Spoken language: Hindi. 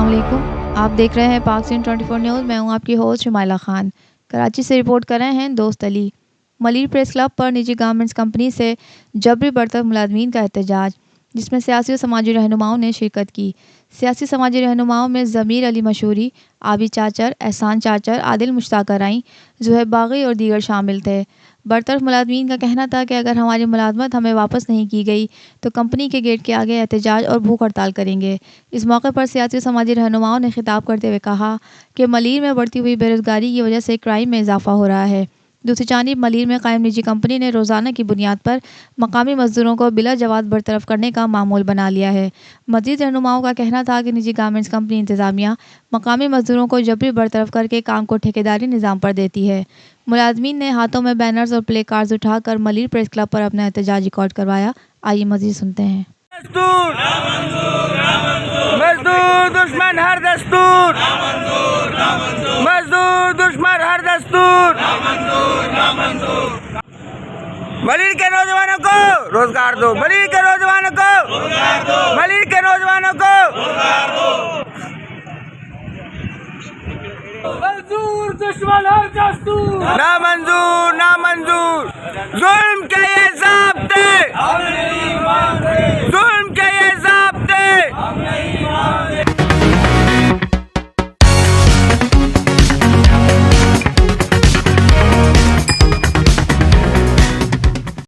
अस्सलाम वालेकुम। आप देख रहे हैं पाक सीन 24 न्यूज़। मैं हूं आपकी होस्ट शुमाइला खान। कराची से रिपोर्ट कर रहे हैं दोस्त अली। मलिर प्रेस क्लब पर निजी गारमेंट्स कंपनी से जबरी बरतरफ मुलाजमीन का एहतजाज, जिसमें सियासी और समाजी रहनुमाओं ने शिरकत की। सियासी समाजी रहनुमाओं में ज़मीर अली मशहूरी, आबी चाचर, एहसान चाचर, आदिल मुश्ताक राई, ज़ुहैब बागी और दीगर शामिल थे। बरतरफ मुलाजमीन का कहना था कि अगर हमारी मुलाजमत हमें वापस नहीं की गई तो कंपनी के गेट के आगे एहतजाज और भूख हड़ताल करेंगे। इस मौके पर सियासी और समाजी रहनुमाओं ने खिताब करते हुए कहा कि मलिर में बढ़ती हुई बेरोज़गारी की वजह से क्राइम में इजाफा हो रहा है। दूसरी जानिब मलिर में कायम निजी कंपनी ने रोज़ाना की बुनियाद पर मकामी मजदूरों को बिला जवाब बरतरफ करने का मामूल बना लिया है। मज़ीद रहनुमाओं का कहना था कि निजी गारमेंट्स कंपनी इंतज़ामिया मकामी मजदूरों को जबरी बरतरफ करके काम को ठेकेदारी निज़ाम पर देती है। मुलाजमीन ने हाथों में बैनर्स और प्ले कार्ड्स उठाकर मलिर प्रेस क्लब पर अपना एहतजाज रिकॉर्ड करवाया। आइए मज़ीद सुनते हैं। मजदूर दुश्मन हर दस्तूर, मजदूर दुश्मन हर दस्तूर। मलिर के नौजवानों को रोजगार दो, मलिर के नौजवानों को रोजगार दो, मलिर के नौजवानों को रोजगार दो। मजदूर दुश्मन हर दस्तूर, ना मंजूर ना मंजूर। जुल्म के ये ज़ाब्ते हम नहीं मानते।